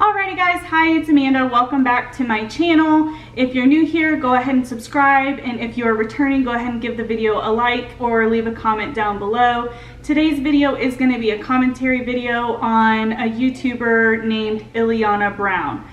Alrighty guys, hi, it's Amanda. Welcome back to my channel. If you're new here, go ahead and subscribe, and if you are returning, go ahead and give the video a like or leave a comment down below. Today's video is going to be a commentary video on a YouTuber named Iliana Brown.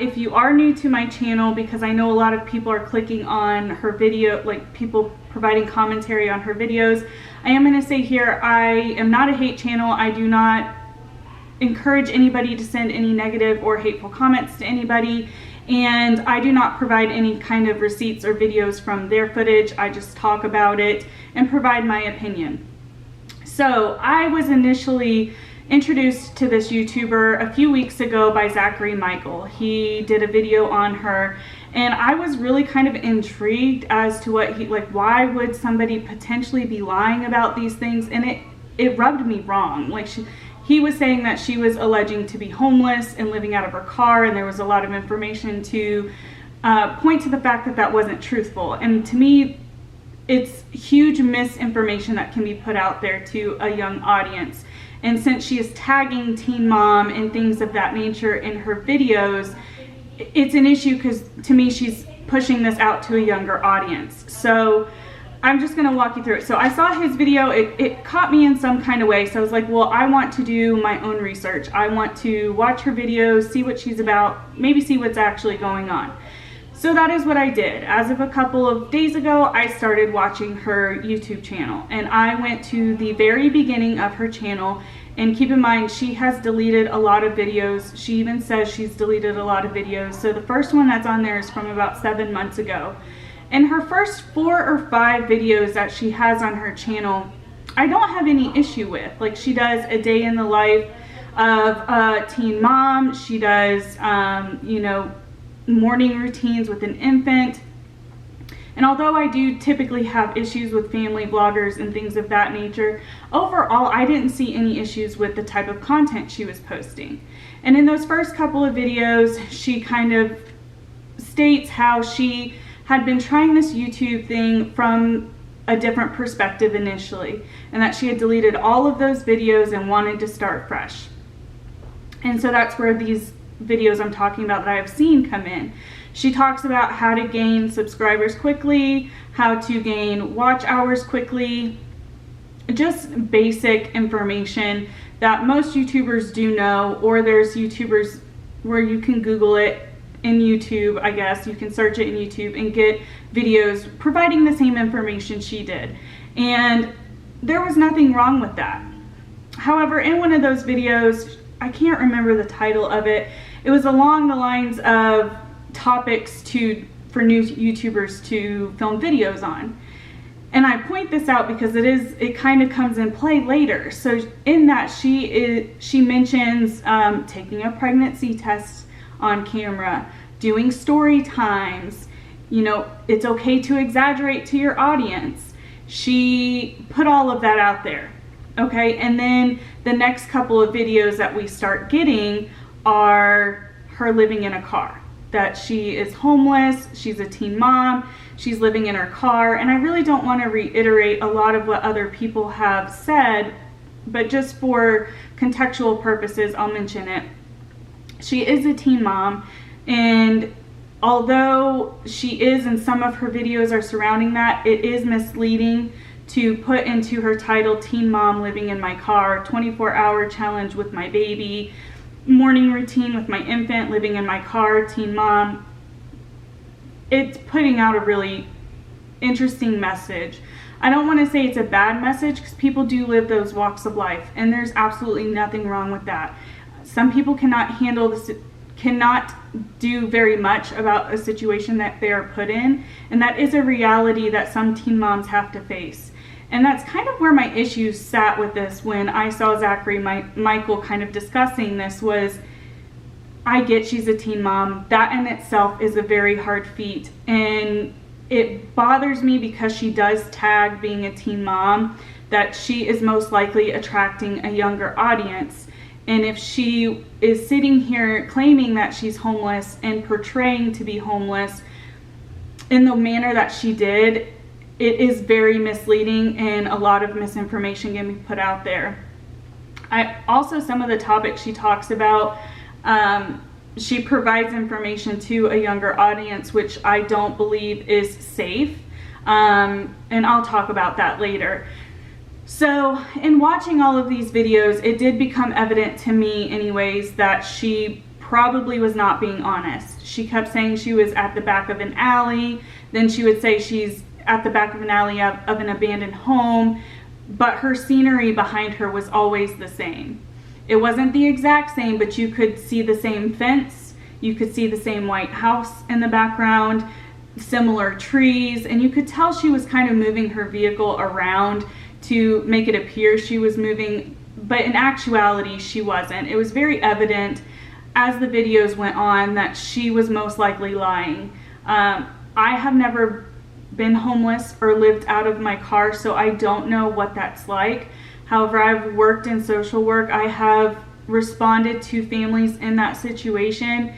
If you are new to my channel, because I know a lot of people are clicking on her video, like people providing commentary on her videos, I am going to say here, I am not a hate channel. I do not encourage anybody to send any negative or hateful comments to anybody, and I do not provide any kind of receipts or videos from their footage. I just talk about it and provide my opinion. So I was initially introduced to this YouTuber a few weeks ago by Zachary. He did a video on her, and I was really kind of intrigued as to what why would somebody potentially be lying about these things, and it rubbed me wrong. He was saying that she was alleging to be homeless and living out of her car, and there was a lot of information to point to the fact that that wasn't truthful. And to me, it's huge misinformation that can be put out there to a young audience. And since she is tagging teen mom and things of that nature in her videos, it's an issue because to me, she's pushing this out to a younger audience. So I'm just going to walk you through it. So I saw his video, it caught me in some kind of way. So I was like, well, I want to do my own research. I want to watch her videos, see what she's about, maybe see what's actually going on. So that is what I did. As of a couple of days ago, I started watching her YouTube channel, and I went to the very beginning of her channel. And keep in mind, she has deleted a lot of videos. She even says she's deleted a lot of videos. So the first one that's on there is from about 7 months ago. And her first 4 or 5 videos that she has on her channel, I don't have any issue with. Like, she does a day in the life of a teen mom. She does, you know, morning routines with an infant. And although I do typically have issues with family vloggers and things of that nature, overall, I didn't see any issues with the type of content she was posting. And in those first couple of videos, she kind of states how she had been trying this YouTube thing from a different perspective initially, and that she had deleted all of those videos and wanted to start fresh. And so that's where these videos I'm talking about that I have seen come in. She talks about how to gain subscribers quickly, how to gain watch hours quickly, just basic information that most YouTubers do know, or there's YouTubers where you can Google it in YouTube, I guess. You can search it in YouTube and get videos providing the same information she did. And there was nothing wrong with that. However, in one of those videos, I can't remember the title of it, it was along the lines of topics for new YouTubers to film videos on. And I point this out because it kind of comes in play later. So in that, she mentions taking a pregnancy test on camera, doing story times, you know, it's okay to exaggerate to your audience. She put all of that out there, okay? And then the next couple of videos that we start getting are her living in a car, that she is homeless, she's a teen mom, she's living in her car. And I really don't want to reiterate a lot of what other people have said, but just for contextual purposes, I'll mention it. She is a teen mom, and although she is, and some of her videos are surrounding that, it is misleading to put into her title teen mom living in my car, 24-hour challenge with my baby, morning routine with my infant, living in my car, teen mom. It's putting out a really interesting message. I don't want to say it's a bad message, because people do live those walks of life, and there's absolutely nothing wrong with that. Some people cannot handle this, cannot do very much about a situation that they are put in, and that is a reality that some teen moms have to face. And that's kind of where my issues sat with this when I saw Zachary Michael kind of discussing this. Was, I get she's a teen mom. That in itself is a very hard feat, and it bothers me because she does tag being a teen mom, that she is most likely attracting a younger audience. And if she is sitting here claiming that she's homeless and portraying to be homeless in the manner that she did, it is very misleading, and a lot of misinformation can be put out there. Also, some of the topics she talks about, She provides information to a younger audience, which I don't believe is safe. And I'll talk about that later. So in watching all of these videos, it did become evident to me anyways that she probably was not being honest. She kept saying she was at the back of an alley. Then she would say she's at the back of an alley of an abandoned home, but her scenery behind her was always the same. It wasn't the exact same, but you could see the same fence, you could see the same white house in the background, similar trees, and you could tell she was kind of moving her vehicle around to make it appear she was moving, but in actuality she wasn't. It was very evident as the videos went on that she was most likely lying. I have never been homeless or lived out of my car, so I don't know what that's like. However, I've worked in social work. I have responded to families in that situation,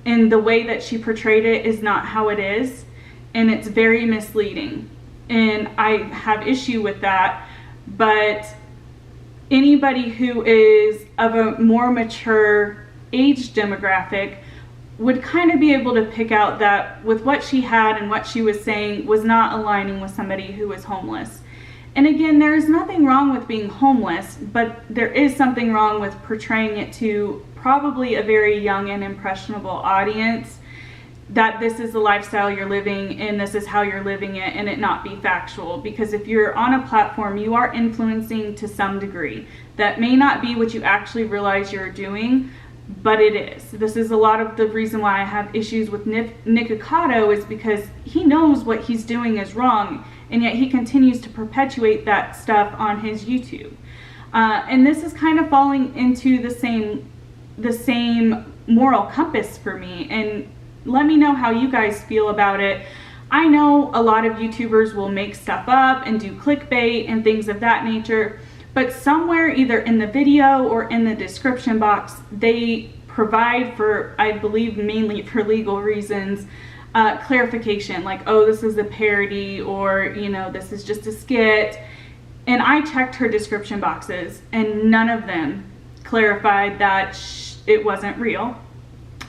and the way that she portrayed it is not how it is, and it's very misleading, and I have issue with that. But anybody who is of a more mature age demographic would kind of be able to pick out that with what she had and what she was saying was not aligning with somebody who was homeless. And again, there's nothing wrong with being homeless, but there is something wrong with portraying it to probably a very young and impressionable audience, that this is the lifestyle you're living and this is how you're living it, and it not be factual. Because if you're on a platform, you are influencing to some degree. That may not be what you actually realize you're doing, but it is. This is a lot of the reason why I have issues with Nick Ocado, is because he knows what he's doing is wrong, and yet he continues to perpetuate that stuff on his YouTube. And this is kind of falling into the same moral compass for me. And let me know how you guys feel about it. I know a lot of YouTubers will make stuff up and do clickbait and things of that nature, but somewhere either in the video or in the description box, they provide, for, I believe mainly for legal reasons, clarification, like, oh, this is a parody, or, you know, this is just a skit. And I checked her description boxes and none of them clarified that it wasn't real.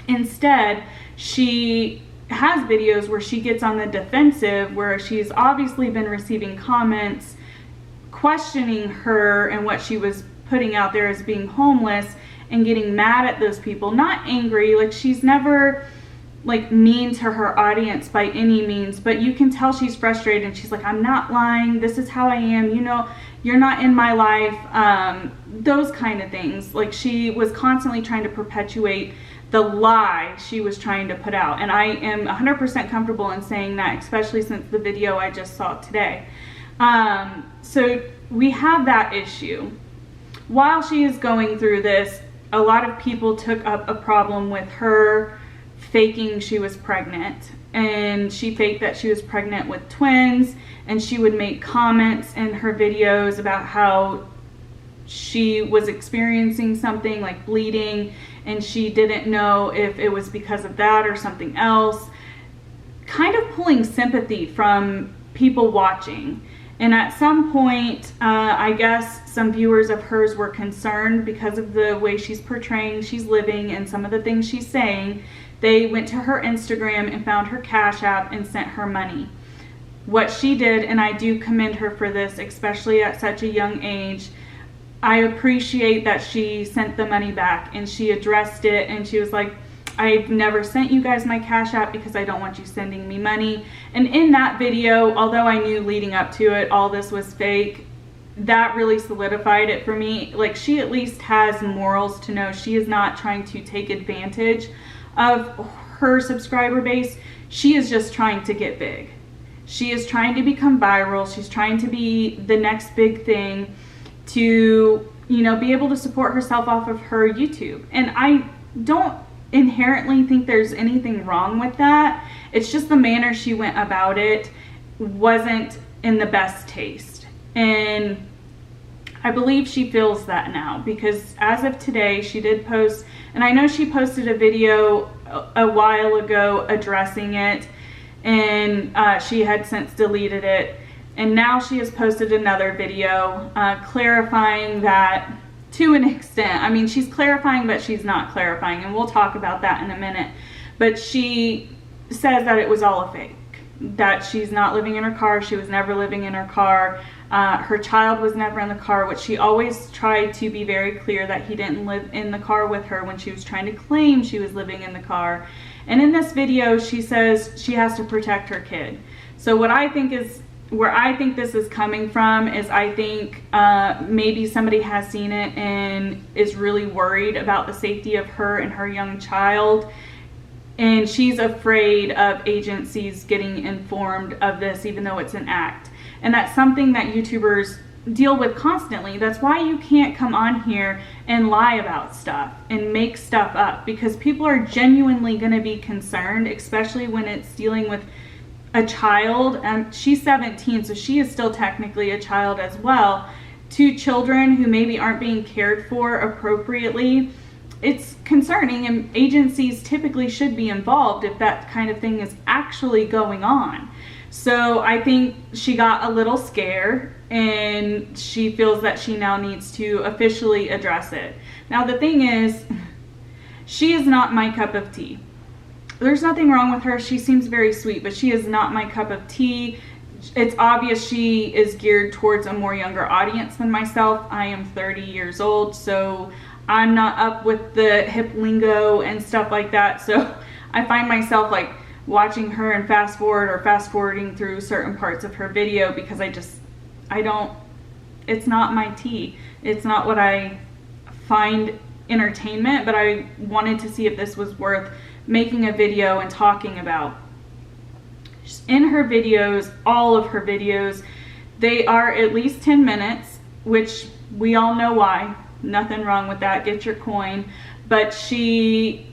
Instead, she has videos where she gets on the defensive, where she's obviously been receiving comments questioning her and what she was putting out there as being homeless, and getting mad at those people. Not angry, like she's never like mean to her audience by any means, but you can tell she's frustrated, and she's like, I'm not lying, this is how I am, you know, you're not in my life, those kind of things. Like, she was constantly trying to perpetuate the lie she was trying to put out, and I am 100% comfortable in saying that, especially since the video I just saw today. So we have that issue. While she is going through this, a lot of people took up a problem with her faking she was pregnant, and she faked that she was pregnant with twins, and she would make comments in her videos about how she was experiencing something like bleeding, and she didn't know if it was because of that or something else, kind of pulling sympathy from people watching. And at some point, I guess some viewers of hers were concerned because of the way she's portraying she's living and some of the things she's saying. They went to her Instagram and found her Cash App and sent her money. What she did, and I do commend her for this, especially at such a young age, I appreciate that she sent the money back and she addressed it, and she was like, I've never sent you guys my Cash App because I don't want you sending me money. And in that video, although I knew leading up to it all this was fake, that really solidified it for me. Like, she at least has morals to know she is not trying to take advantage of her subscriber base. She is just trying to get big. She is trying to become viral. She's trying to be the next big thing to, you know, be able to support herself off of her YouTube. And I don't inherently think there's anything wrong with that. It's just the manner she went about it wasn't in the best taste. And I believe she feels that now, because as of today, she did post, and I know she posted a video a while ago addressing it, and she had since deleted it. And now she has posted another video clarifying that to an extent. I mean, she's clarifying, but she's not clarifying, and we'll talk about that in a minute. But she says that it was all a fake, that she's not living in her car. She was never living in her car. Her child was never in the car, which she always tried to be very clear that he didn't live in the car with her when she was trying to claim she was living in the car. And in this video, she says she has to protect her kid. So what I think is, where I think this is coming from is, I think maybe somebody has seen it and is really worried about the safety of her and her young child. And she's afraid of agencies getting informed of this, even though it's an act. And that's something that YouTubers deal with constantly. That's why you can't come on here and lie about stuff and make stuff up, because people are genuinely going to be concerned, especially when it's dealing with a child. She's 17, so she is still technically a child as well. 2 children who maybe aren't being cared for appropriately. It's concerning, and agencies typically should be involved if that kind of thing is actually going on. So I think she got a little scared, and she feels that she now needs to officially address it. Now the thing is, she is not my cup of tea. There's nothing wrong with her. She seems very sweet, but she is not my cup of tea. It's obvious she is geared towards a more younger audience than myself. I am 30 years old, so I'm not up with the hip lingo and stuff like that. So I find myself like watching her and fast forwarding through certain parts of her video, because it's not my tea. It's not what I find entertainment, but I wanted to see if this was worth making a video and talking about. In her videos, all of her videos, they are at least 10 minutes, which we all know why. Nothing wrong with that. Get your coin. But she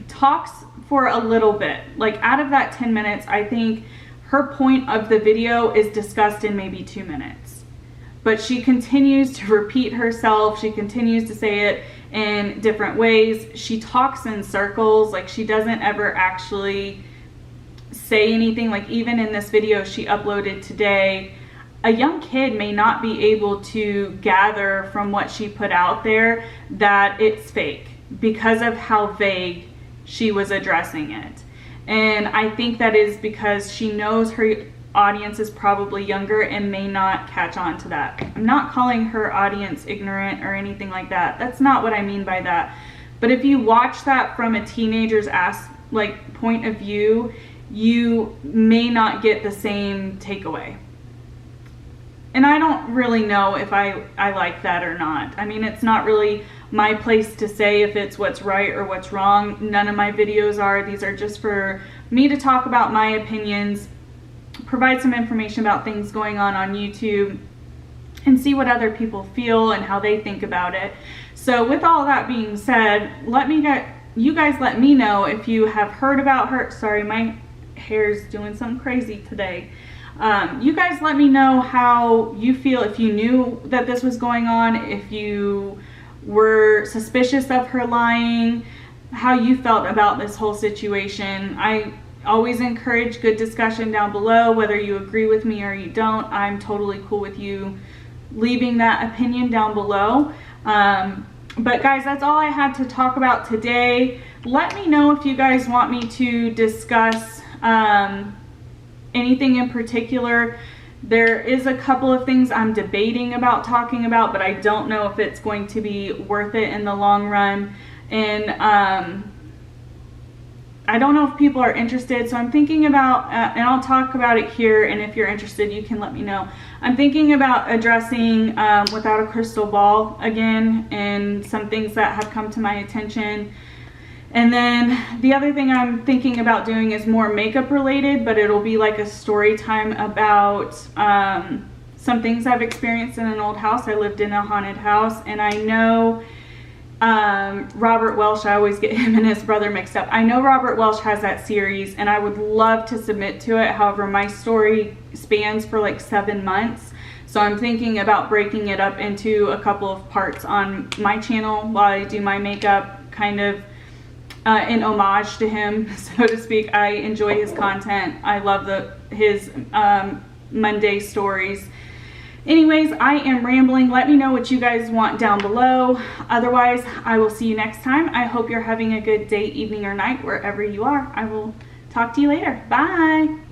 talks for a little bit. Like, out of that 10 minutes, I think her point of the video is discussed in maybe 2 minutes. But she continues to repeat herself. She continues to say it in different ways. She talks in circles. Like, she doesn't ever actually say anything. Like, even in this video she uploaded today, a young kid may not be able to gather from what she put out there that it's fake, because of how vague she was addressing it. And I think that is because she knows her audience is probably younger and may not catch on to that. I'm not calling her audience ignorant or anything like that. That's not what I mean by that. But if you watch that from a teenager's point of view, you may not get the same takeaway. And I don't really know if I like that or not. I mean, it's not really my place to say if it's what's right or what's wrong. None of my videos are. These are just for me to talk about my opinions, provide some information about things going on YouTube, and see what other people feel and how they think about it. So with all that being said, you guys let me know if you have heard about her. Sorry, my hair's doing something crazy today. You guys let me know how you feel, if you knew that this was going on, if you were suspicious of her lying, how you felt about this whole situation. I always encourage good discussion down below, whether you agree with me or you don't. I'm totally cool with you leaving that opinion down below. But guys, that's all I had to talk about today. Let me know if you guys want me to discuss anything in particular. There is a couple of things I'm debating about talking about, but I don't know if it's going to be worth it in the long run. And I don't know if people are interested, so I'm thinking about, and I'll talk about it here, and if you're interested, you can let me know. I'm thinking about addressing Without a Crystal Ball again, and some things that have come to my attention. And then the other thing I'm thinking about doing is more makeup related, but it'll be like a story time about some things I've experienced in an old house. I lived in a haunted house, and I know Robert Welsh, I always get him and his brother mixed up. I know Robert Welsh has that series, and I would love to submit to it. However, my story spans for like 7 months. So I'm thinking about breaking it up into a couple of parts on my channel while I do my makeup, kind of in homage to him, so to speak. I enjoy his content. I love his Monday stories. Anyways, I am rambling. Let me know what you guys want down below. Otherwise, I will see you next time. I hope you're having a good day, evening, or night, wherever you are. I will talk to you later. Bye.